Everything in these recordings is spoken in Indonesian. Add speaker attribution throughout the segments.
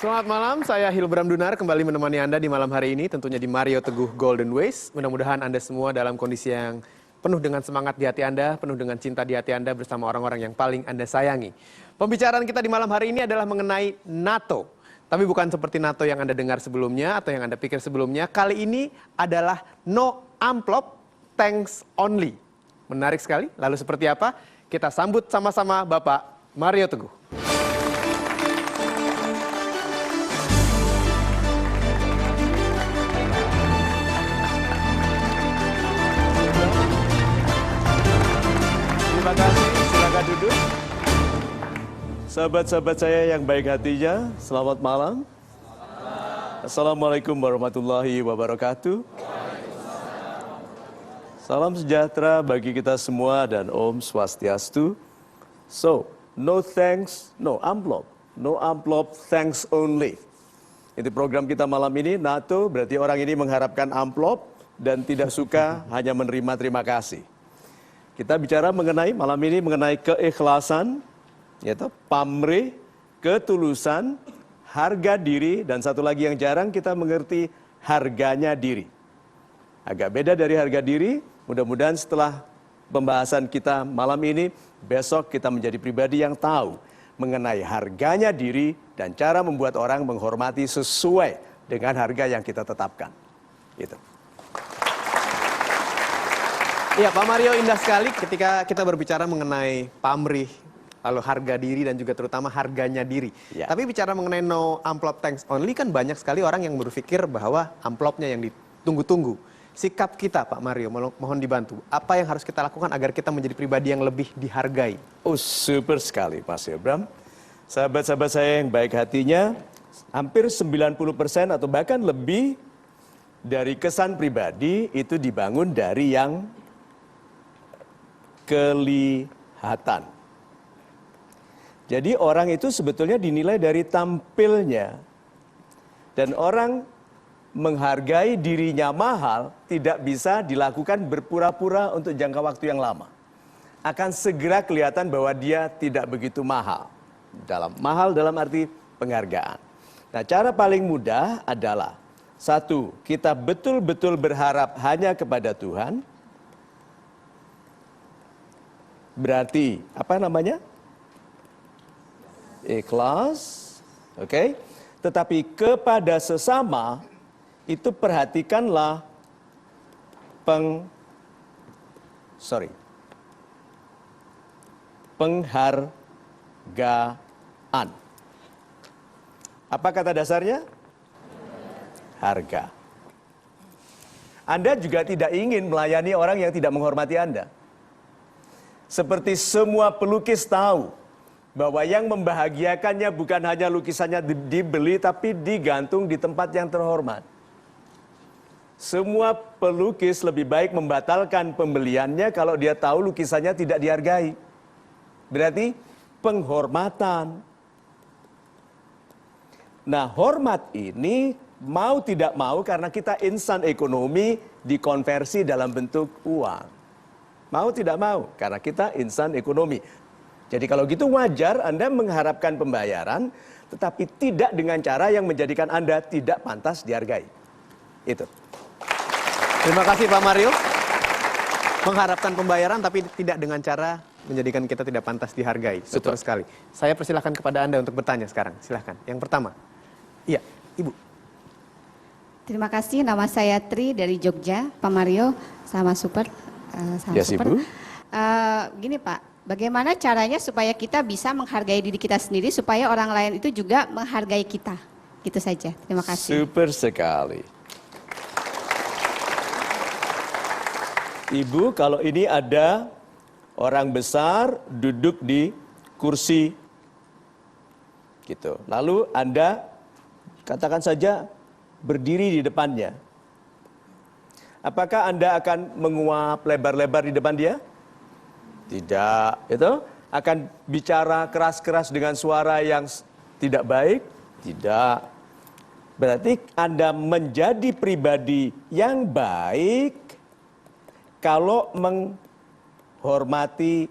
Speaker 1: Selamat malam, saya Hilbram Dunar kembali menemani Anda di malam hari ini, tentunya di Mario Teguh Golden Ways. Mudah-mudahan Anda semua dalam kondisi yang penuh dengan semangat di hati Anda, penuh dengan cinta di hati Anda bersama orang-orang yang paling Anda sayangi. Pembicaraan kita di malam hari ini adalah mengenai NATO. Tapi bukan seperti NATO yang Anda dengar sebelumnya atau yang Anda pikir sebelumnya. Kali ini adalah no amplop, thanks only. Menarik sekali, lalu seperti apa? Kita sambut sama-sama Bapak Mario Teguh. Terima kasih, silakan duduk.
Speaker 2: Sahabat-sahabat saya yang baik hatinya, selamat malam. Assalamualaikum warahmatullahi wabarakatuh. Salam sejahtera bagi kita semua dan Om Swastiastu. So, no thanks, no amplop. No amplop, thanks only. Itu program kita malam ini, NATO, berarti orang ini mengharapkan amplop dan tidak suka hanya menerima terima kasih. Kita bicara mengenai malam ini mengenai keikhlasan, yaitu pamrih, ketulusan, harga diri, dan satu lagi yang jarang kita mengerti, harganya diri. Agak beda dari harga diri, mudah-mudahan setelah pembahasan kita malam ini, besok kita menjadi pribadi yang tahu mengenai harganya diri dan cara membuat orang menghormati sesuai dengan harga yang kita tetapkan. Itu.
Speaker 1: Ya, Pak Mario, indah sekali ketika kita berbicara mengenai pamrih, lalu harga diri dan juga terutama harganya diri.
Speaker 2: Ya.
Speaker 1: Tapi bicara mengenai no amplop thanks only kan banyak sekali orang yang berpikir bahwa amplopnya yang ditunggu-tunggu. Sikap kita, Pak Mario, mohon dibantu. Apa yang harus kita lakukan agar kita menjadi pribadi yang lebih dihargai?
Speaker 2: Oh, super sekali, Mas Ibram. Sahabat-sahabat saya yang baik hatinya, hampir 90% atau bahkan lebih dari kesan pribadi itu dibangun dari yang kelihatan. Jadi orang itu sebetulnya dinilai dari tampilnya. Dan orang menghargai dirinya mahal tidak bisa dilakukan berpura-pura untuk jangka waktu yang lama. Akan segera kelihatan bahwa dia tidak begitu mahal. Mahal dalam arti penghargaan. Nah, cara paling mudah adalah satu, kita betul-betul berharap hanya kepada Tuhan. Berarti apa namanya? Ikhlas, oke? Tetapi kepada sesama itu perhatikanlah penghargaan. Apa kata dasarnya? Harga. Anda juga tidak ingin melayani orang yang tidak menghormati Anda. Seperti semua pelukis tahu bahwa yang membahagiakannya bukan hanya lukisannya dibeli tapi digantung di tempat yang terhormat. Semua pelukis lebih baik membatalkan pembeliannya kalau dia tahu lukisannya tidak dihargai. Berarti penghormatan. Nah, hormat ini mau tidak mau karena kita insan ekonomi dikonversi dalam bentuk uang. Mau tidak mau, karena kita insan ekonomi. Jadi kalau gitu wajar Anda mengharapkan pembayaran, tetapi tidak dengan cara yang menjadikan Anda tidak pantas dihargai. Itu.
Speaker 1: Terima kasih Pak Mario. Mengharapkan pembayaran tapi tidak dengan cara menjadikan kita tidak pantas dihargai. Super sekali. Saya persilahkan kepada Anda untuk bertanya sekarang. Silahkan. Yang pertama. Iya, Ibu.
Speaker 3: Terima kasih, nama saya Tri dari Jogja. Pak Mario, sama super.
Speaker 2: Yes, Ibu.
Speaker 3: Gini Pak, bagaimana caranya supaya kita bisa menghargai diri kita sendiri supaya orang lain itu juga menghargai kita? Gitu saja, terima kasih.
Speaker 2: Super sekali. Ibu, kalau ini ada orang besar duduk di kursi gitu. Lalu Anda katakan saja berdiri di depannya. Apakah Anda akan menguap lebar-lebar di depan dia? Tidak. Itu akan bicara keras-keras dengan suara yang tidak baik? Tidak. Berarti Anda menjadi pribadi yang baik kalau menghormati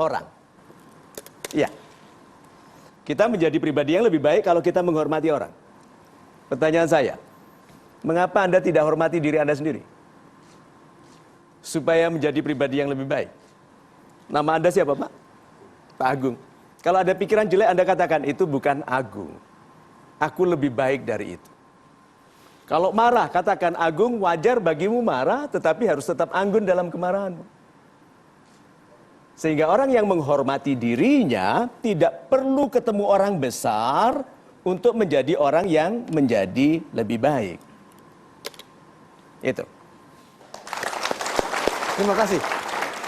Speaker 2: orang. Iya. Kita menjadi pribadi yang lebih baik kalau kita menghormati orang. Pertanyaan saya, mengapa Anda tidak hormati diri Anda sendiri? Supaya menjadi pribadi yang lebih baik. Nama Anda siapa, Pak? Pak Agung. Kalau ada pikiran jelek, Anda katakan, itu bukan Agung. Aku lebih baik dari itu. Kalau marah, katakan, Agung, wajar bagimu marah, tetapi harus tetap anggun dalam kemarahanmu. Sehingga orang yang menghormati dirinya tidak perlu ketemu orang besar untuk menjadi orang yang menjadi lebih baik. Itu.
Speaker 1: Terima kasih.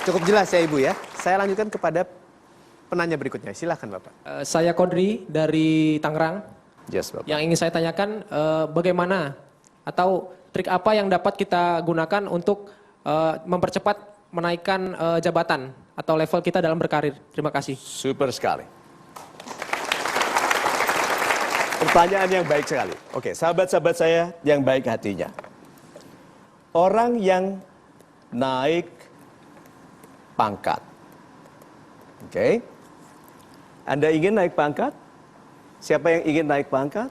Speaker 1: Cukup jelas ya Ibu ya. Saya lanjutkan kepada penanya berikutnya. Silakan Bapak.
Speaker 4: Saya Kodri dari Tangerang.
Speaker 2: Yes, Bapak.
Speaker 4: Yang ingin saya tanyakan bagaimana atau trik apa yang dapat kita gunakan untuk mempercepat menaikkan jabatan atau level kita dalam berkarir. Terima kasih.
Speaker 2: Super sekali. Pertanyaan yang baik sekali. Oke, sahabat-sahabat saya yang baik hatinya. Orang yang naik pangkat. Oke. Anda ingin naik pangkat? Siapa yang ingin naik pangkat?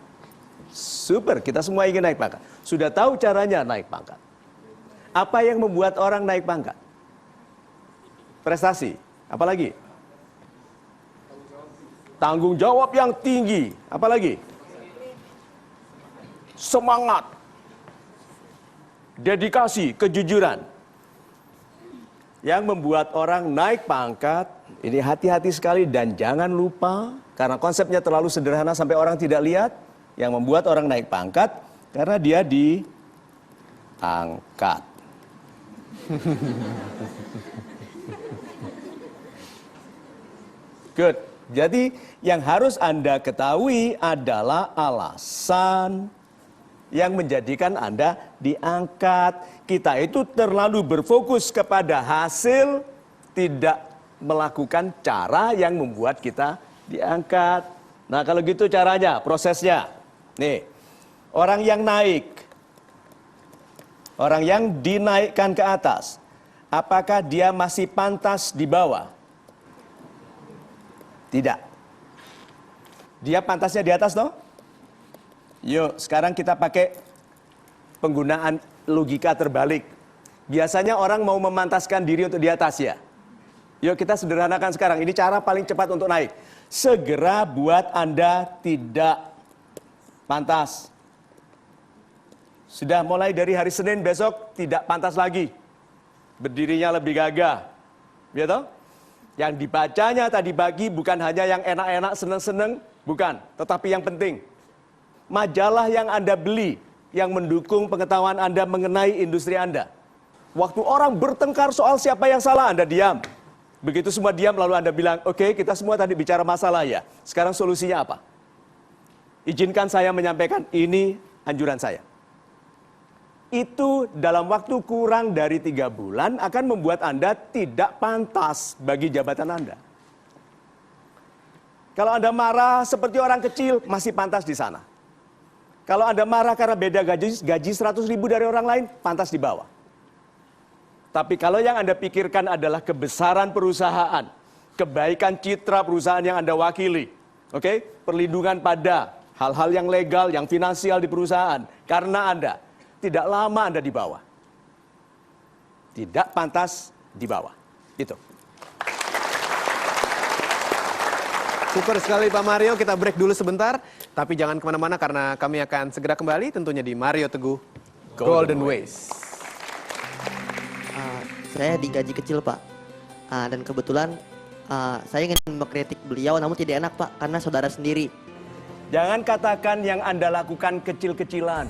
Speaker 2: Super, kita semua ingin naik pangkat. Sudah tahu caranya naik pangkat. Apa yang membuat orang naik pangkat? Prestasi. Apalagi? Tanggung jawab yang tinggi. Apalagi? Semangat. Dedikasi, kejujuran. Yang membuat orang naik pangkat, ini hati-hati sekali dan jangan lupa, karena konsepnya terlalu sederhana sampai orang tidak lihat, yang membuat orang naik pangkat, karena dia diangkat. Good. Jadi yang harus Anda ketahui adalah alasan yang menjadikan Anda diangkat. Kita itu terlalu berfokus kepada hasil, tidak melakukan cara yang membuat kita diangkat. Nah kalau gitu caranya, prosesnya. Nih, orang yang naik, orang yang dinaikkan ke atas, apakah dia masih pantas di bawah? Tidak. Dia pantasnya di atas toh? Yuk, sekarang kita pakai penggunaan logika terbalik. Biasanya orang mau memantaskan diri untuk di atas ya. Yuk kita sederhanakan sekarang. Ini cara paling cepat untuk naik. Segera buat Anda tidak pantas. Sudah mulai dari hari Senin besok tidak pantas lagi. Berdirinya lebih gagah. Ya toh? Yang dibacanya tadi pagi bukan hanya yang enak-enak, seneng-seneng, bukan. Tetapi yang penting, majalah yang Anda beli, yang mendukung pengetahuan Anda mengenai industri Anda. Waktu orang bertengkar soal siapa yang salah, Anda diam. Begitu semua diam, lalu Anda bilang, oke, kita semua tadi bicara masalah ya. Sekarang solusinya apa? Izinkan saya menyampaikan, ini anjuran saya. Itu dalam waktu kurang dari 3 bulan akan membuat Anda tidak pantas bagi jabatan Anda. Kalau Anda marah seperti orang kecil, masih pantas di sana. Kalau Anda marah karena beda gaji 100 ribu dari orang lain, pantas di bawah. Tapi kalau yang Anda pikirkan adalah kebesaran perusahaan, kebaikan citra perusahaan yang Anda wakili, oke? Perlindungan pada hal-hal yang legal, yang finansial di perusahaan, karena Anda tidak lama Anda di bawah. Tidak pantas di bawah. Itu.
Speaker 1: Super sekali Pak Mario, kita break dulu sebentar. Tapi jangan kemana-mana karena kami akan segera kembali tentunya di Mario Teguh Golden Ways.
Speaker 5: Saya digaji kecil Pak. Dan kebetulan saya ingin mengkritik beliau namun tidak enak Pak karena saudara sendiri.
Speaker 2: Jangan katakan yang Anda lakukan kecil-kecilan.